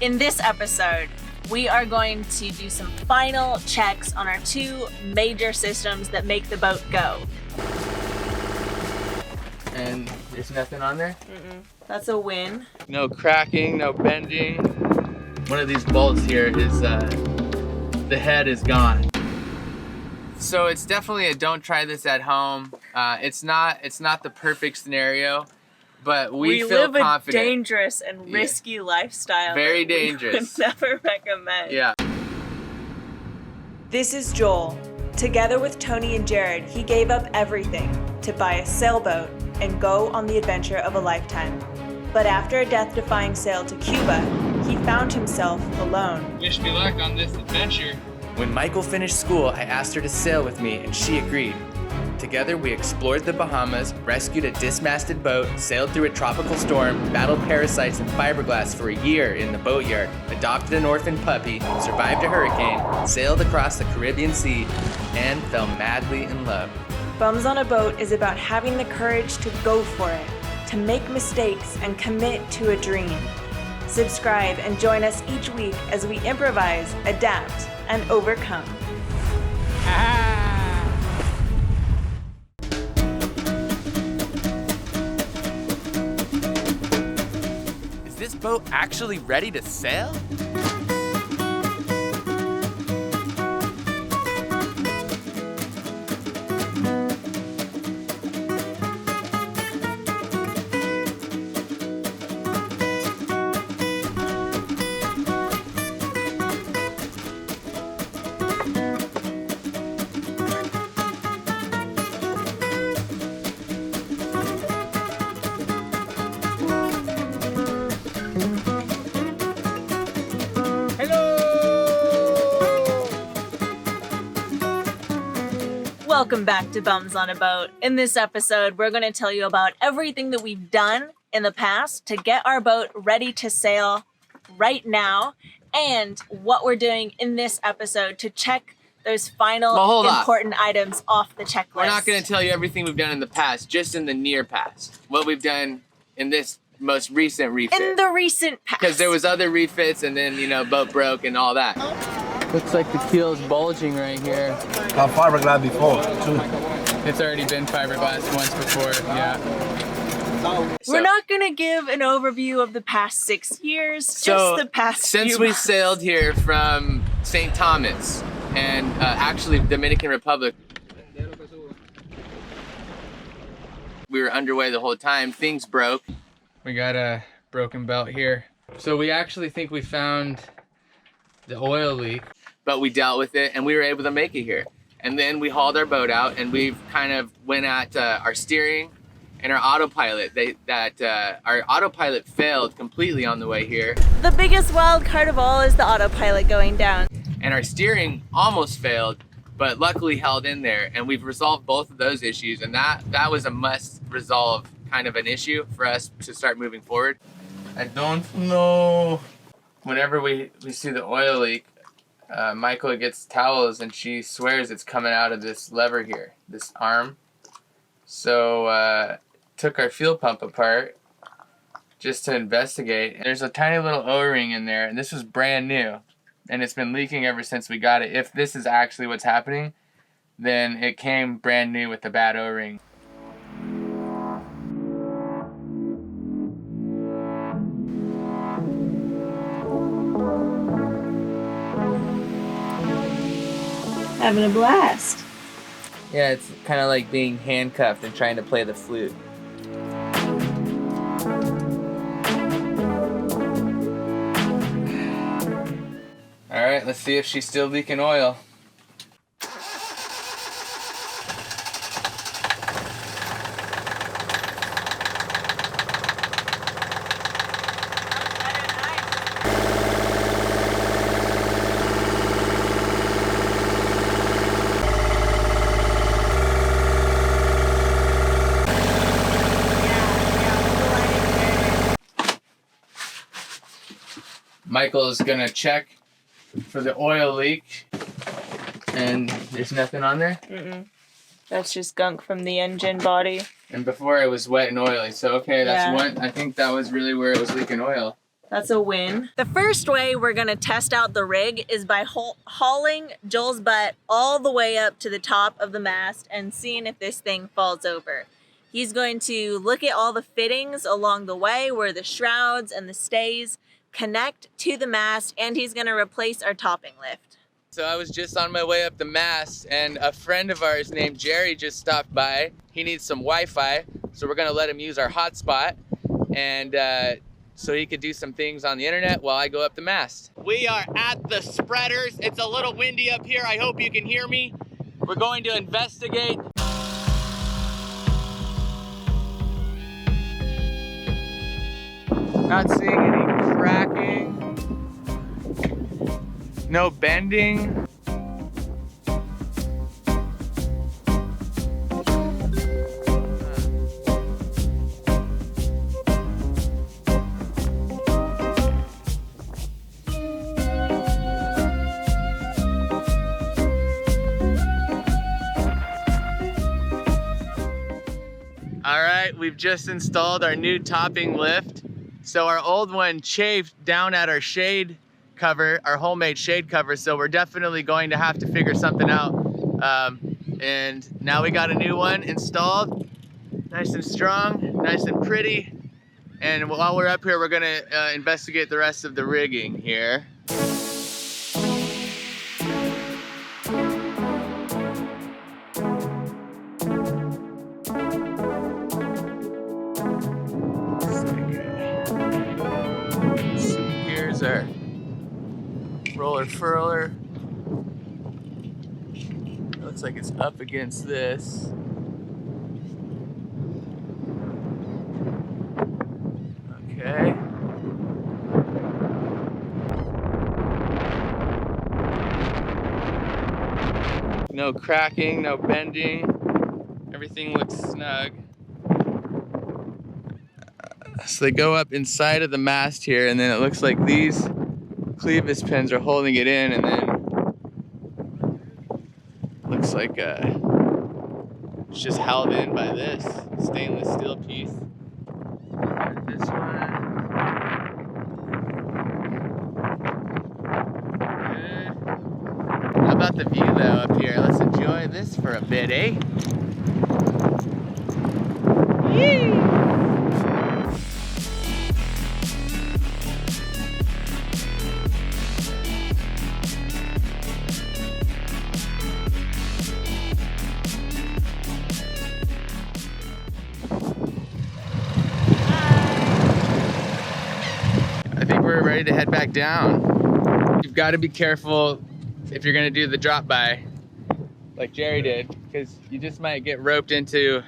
In this episode, we are going to do some final checks on our two major systems that make the boat go. And there's nothing on there? That's a win. No cracking, no bending. One of these bolts here is, the head is gone. So it's definitely a don't try this at home. It's not the perfect scenario, but we feel live confident. A dangerous and risky lifestyle. Very dangerous. We would never recommend. Yeah. This is Joel. Together with Tony and Jared, he gave up everything to buy a sailboat and go on the adventure of a lifetime. But after a death-defying sail to Cuba, he found himself alone. Wish me luck on this adventure. When Michael finished school, I asked her to sail with me, and she agreed. Together, we explored the Bahamas, rescued a dismasted boat, sailed through a tropical storm, battled parasites and fiberglass for a year in the boatyard, adopted an orphan puppy, survived a hurricane, sailed across the Caribbean Sea, and fell madly in love. Bums on a Boat is about having the courage to go for it, to make mistakes and commit to a dream. Subscribe and join us each week as we improvise, adapt, and overcome. Is this boat actually ready to sail? Welcome back to Bums on a Boat. In this episode, we're going to tell you about everything that we've done in the past to get our boat ready to sail right now, and what we're doing in this episode to check those final important items off the checklist. We're not going to tell you everything we've done in the past, just in the near past. What we've done in this most recent refit. In the recent past. Because there was other refits and then, boat broke and all that. Looks like the keel's bulging right here. Fiberglass before, too. It's already been fiberglass once before, yeah. We're not going to give an overview of the past 6 years, just the past few since we months. sailed here from St. Thomas and actually Dominican Republic, we were underway the whole time. Things broke. We got a broken belt here. So we actually think we found the oil leak, but we dealt with it and we were able to make it here. And then we hauled our boat out and we've kind of went at our steering and our autopilot. Our autopilot failed completely on the way here. The biggest wild card of all is the autopilot going down. And our steering almost failed, but luckily held in there. And we've resolved both of those issues. And that was a must resolve kind of an issue for us to start moving forward. I don't know. Whenever we see the oil leak, Michael gets towels and she swears it's coming out of this lever here, this arm. So took our fuel pump apart just to investigate. There's a tiny little O-ring in there, and this was brand new, and it's been leaking ever since we got it. If this is actually what's happening, then it came brand new with the bad O-ring. Having a blast. Yeah, it's kind of like being handcuffed and trying to play the flute. All right, let's see if she's still leaking oil. Michael is gonna check for the oil leak, and there's nothing on there. That's just gunk from the engine body. And before it was wet and oily, so okay, that's one. I think that was really where it was leaking oil. That's a win. The first way we're gonna test out the rig is by hauling Joel's butt all the way up to the top of the mast and seeing if this thing falls over. He's going to look at all the fittings along the way where the shrouds and the stays connect to the mast, and he's gonna replace our topping lift. So I was just on my way up the mast, and a friend of ours named Jerry just stopped by. He needs some Wi-Fi, so we're gonna let him use our hotspot, and so he could do some things on the internet while I go up the mast. We are at the spreaders. It's a little windy up here. I hope you can hear me. We're going to investigate. Not seeing any cracking. No bending. All right, we've just installed our new topping lift. So our old one chafed down at our shade cover, our homemade shade cover, so we're definitely going to have to figure something out. And now we got a new one installed, nice and strong, nice and pretty. And while we're up here, we're gonna investigate the rest of the rigging here. Here's our roller furler. Looks like it's up against this. Okay. No cracking, no bending. Everything looks snug. So they go up inside of the mast here, and then it looks like these clevis pins are holding it in, and then looks like it's just held in by this stainless steel piece. This one. Good. How about the view though up here? Let's enjoy this for a bit, eh? Yee! I think we're ready to head back down. You've got to be careful if you're gonna do the drop by like Jerry did, because you just might get roped into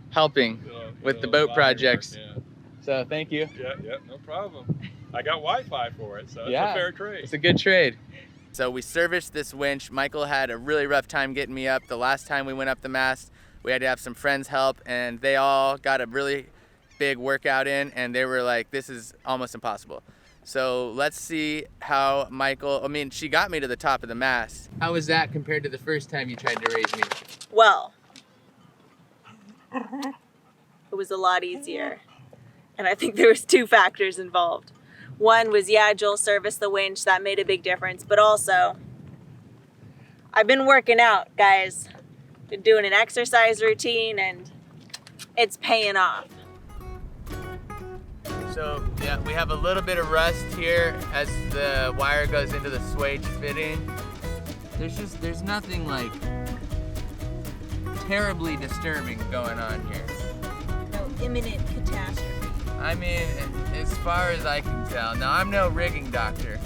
helping with the boat projects. Yeah. So thank you. Yeah, no problem. I got Wi-Fi for it, so it's Yeah. a fair trade. It's a good trade. So we serviced this winch. Michael had a really rough time getting me up. The last time we went up the mast, we had to have some friends help, and they all got a really big workout in, and they were like, this is almost impossible. So let's see how she got me to the top of the mast. How was that compared to the first time you tried to raise me? Well, it was a lot easier. And I think there was two factors involved. One was, yeah, Joel serviced the winch. That made a big difference. But also, I've been working out, guys. Been doing an exercise routine, and it's paying off. So yeah, we have a little bit of rust here as the wire goes into the swage fitting. There's nothing like terribly disturbing going on here. No imminent catastrophe. I mean, as far as I can tell. Now, I'm no rigging doctor.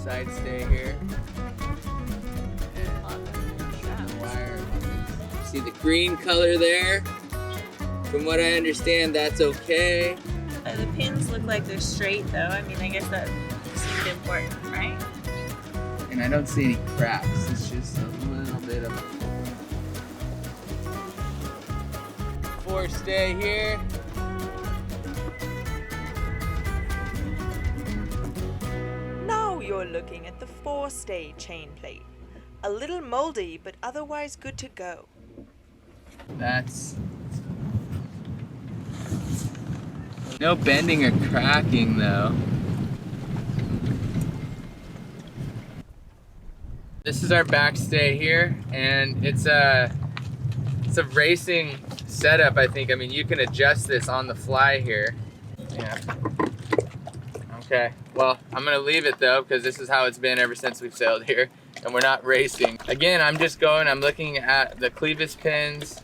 Side stay here. See the green color there? From what I understand, that's okay. The pins look like they're straight, though. I mean, I guess that seemed important, right? And I don't see any cracks. It's just a little bit of forestay here. Now you're looking at the forestay chain plate. A little moldy, but otherwise good to go. That's no bending or cracking though. This is our backstay here, and it's a racing setup, I think. I mean, you can adjust this on the fly here. Yeah. Okay, well, I'm gonna leave it though, because this is how it's been ever since we've sailed here, and we're not racing. Again, I'm looking at the clevis pins,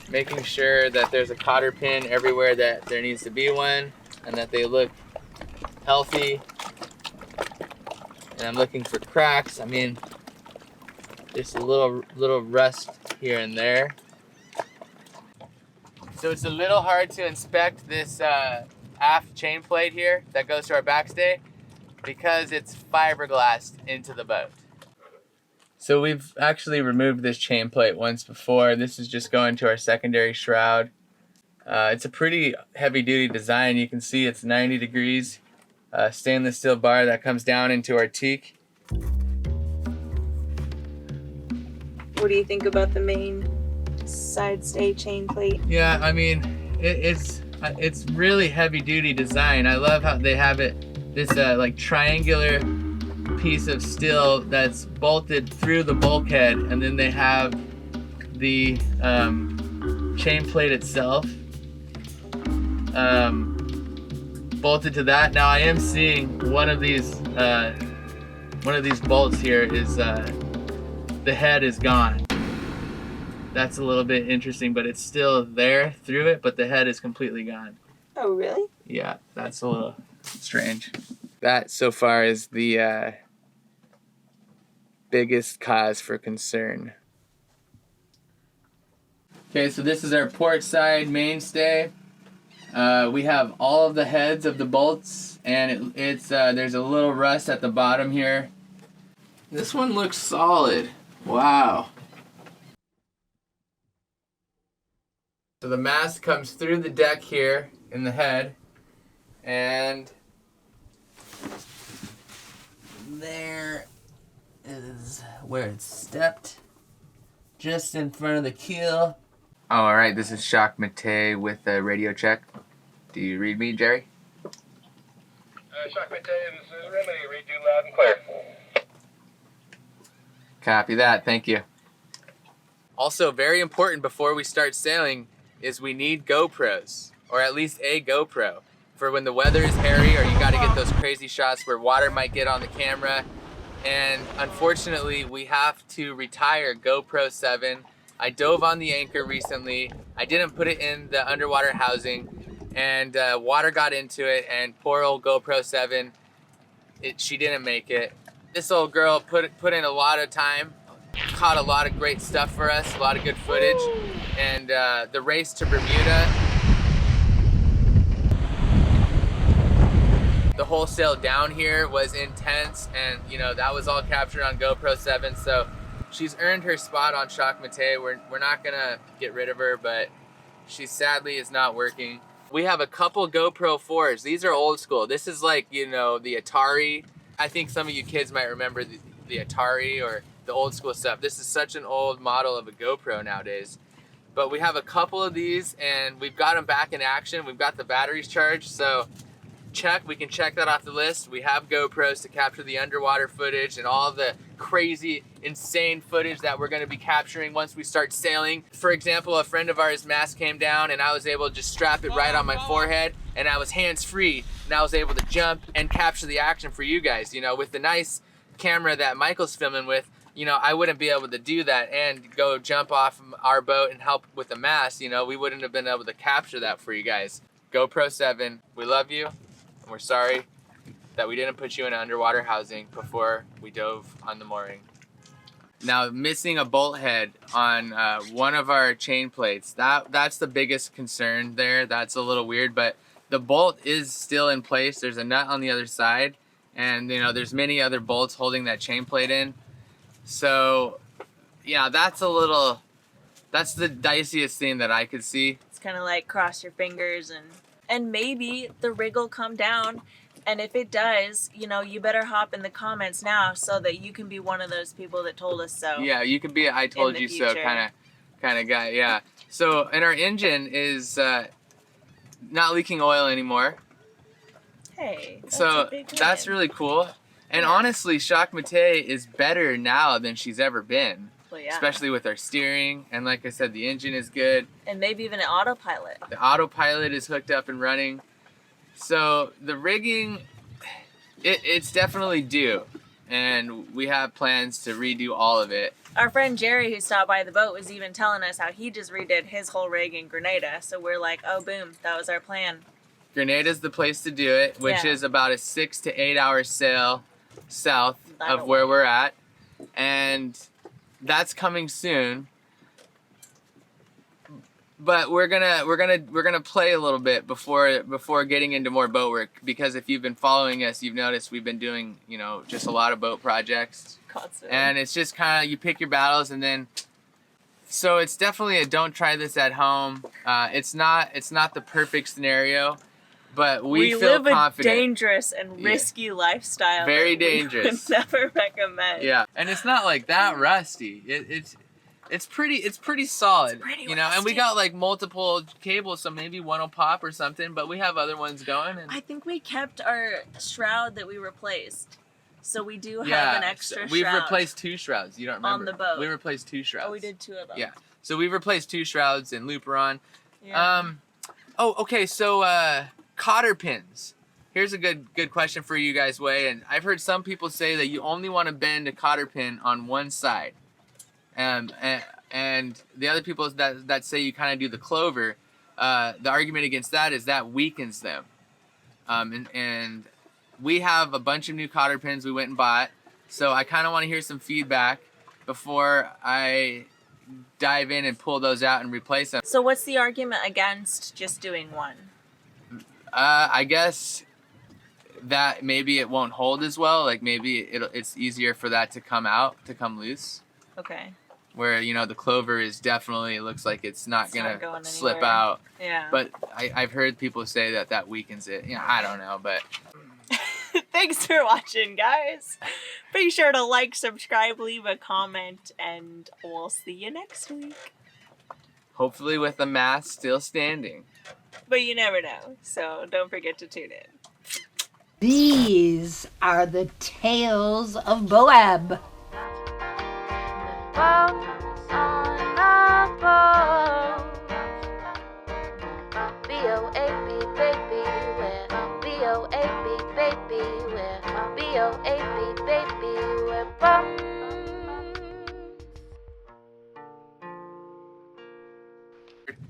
making sure that there's a cotter pin everywhere that there needs to be one, and that they look healthy. And I'm looking for cracks. I mean, just a little rust here and there. So it's a little hard to inspect this aft chain plate here that goes to our backstay because it's fiberglassed into the boat. So we've actually removed this chain plate once before. This is just going to our secondary shroud. It's a pretty heavy duty design. You can see it's 90 degrees. Stainless steel bar that comes down into our teak. What do you think about the main side stay chain plate? Yeah, I mean, it's really heavy duty design. I love how they have it, this like triangular piece of steel that's bolted through the bulkhead, and then they have the chain plate itself bolted to that. Now I am seeing one of these bolts here is the head is gone. That's a little bit interesting, but it's still there through it, but the head is completely gone. Oh, really? Yeah, that's a little strange. That so far is the biggest cause for concern. Okay, so this is our port side mainstay. We have all of the heads of the bolts, and it's there's a little rust at the bottom here. This one looks solid. Wow. So the mast comes through the deck here in the head, and there is where it's stepped, just in front of the keel. Oh, all right, this is Shock Mate with a radio check. Do you read me, Jerry? Shock Mate, this is Remy. Read you loud and clear. Copy that, thank you. Also, very important before we start sailing is we need GoPros, or at least a GoPro, for when the weather is hairy or you gotta get those crazy shots where water might get on the camera. And unfortunately, we have to retire GoPro 7. I dove on the anchor recently. I didn't put it in the underwater housing, and water got into it, and poor old GoPro 7, she didn't make it. This old girl put in a lot of time, caught a lot of great stuff for us, a lot of good footage, and the race to Bermuda, the whole sail down here was intense, and you know that was all captured on GoPro 7. So she's earned her spot on Shock Mate. We're not gonna get rid of her, but she sadly is not working. We have a couple GoPro 4s. These are old school. This is like, you know, the Atari. I think some of you kids might remember the Atari or the old school stuff. This is such an old model of a GoPro nowadays. But we have a couple of these, and we've got them back in action. We've got the batteries charged, so we can check that off the list. We have GoPros to capture the underwater footage and all the crazy, insane footage that we're gonna be capturing once we start sailing. For example, a friend of ours' mast came down, and I was able to just strap it right on my forehead, and I was hands-free, and I was able to jump and capture the action for you guys. You know, with the nice camera that Michael's filming with, you know, I wouldn't be able to do that and go jump off our boat and help with the mast. You know, we wouldn't have been able to capture that for you guys. GoPro 7, we love you. We're sorry that we didn't put you in underwater housing before we dove on the mooring. Now, missing a bolt head on one of our chain plates, that's the biggest concern there. That's a little weird, but the bolt is still in place. There's a nut on the other side, and you know, there's many other bolts holding that chain plate in. So, yeah, that's the diciest thing that I could see. It's kind of like cross your fingers and maybe the rig will come down And if it does, you know, you better hop in the comments now so that you can be one of those people that told us so. Yeah, you could be a I told the you so future. kind of guy. Yeah. So, and our engine is not leaking oil anymore. Hey, that's a So big that's win. really cool. And Yeah. honestly, Jacques Mate is better now than she's ever been. Well, yeah. Especially with our steering. And like I said, the engine is good. And maybe even an autopilot. The autopilot is hooked up and running. So the rigging, it's definitely due. And we have plans to redo all of it. Our friend Jerry, who stopped by the boat, was even telling us how he just redid his whole rig in Grenada. So we're like, oh, boom, that was our plan. Grenada's the place to do it, which Yeah. is about a 6 to 8 hour sail south That'll of where we're at. And that's coming soon. But we're gonna play a little bit before getting into more boat work, because if you've been following us, you've noticed we've been doing, you know, just a lot of boat projects. Constantly. And it's just kind of, you pick your battles, and then, so it's definitely a don't try this at home. It's not the perfect scenario, but we feel live confident. a dangerous and Yeah. risky lifestyle. Very that we dangerous. would never recommend. Yeah, and it's not like that rusty. It's pretty solid. It's pretty you know, and we rusty. got like multiple cables, so maybe one will pop or something, but we have other ones going. And I think we kept our shroud that we replaced. So we do have yeah, an extra we've shroud. replaced 2 shrouds. You don't remember? On the boat. We replaced 2 shrouds. Oh, we did 2 of them. Yeah. So we've replaced 2 shrouds and looper on. Yeah. Oh, okay. So cotter pins. Here's a good question for you guys, Way. And I've heard some people say that you only want to bend a cotter pin on one side, and the other people that say you kind of do the clover. The argument against that is that weakens them. And we have a bunch of new cotter pins we went and bought, so I kind of want to hear some feedback before I dive in and pull those out and replace them. So what's the argument against just doing one? I guess that maybe it won't hold as well. Like maybe it's easier for that to come loose. Okay. Where, you know, the clover is definitely, looks like it's not gonna going slip anywhere. out. Yeah. But I've heard people say that weakens it. Yeah, I don't know, but Thanks for watching, guys. Be sure to like, subscribe, leave a comment, and we'll see you next week. hopefully with the mast still standing. But you never know, so don't forget to tune in. These are the tales of BOAB. Well,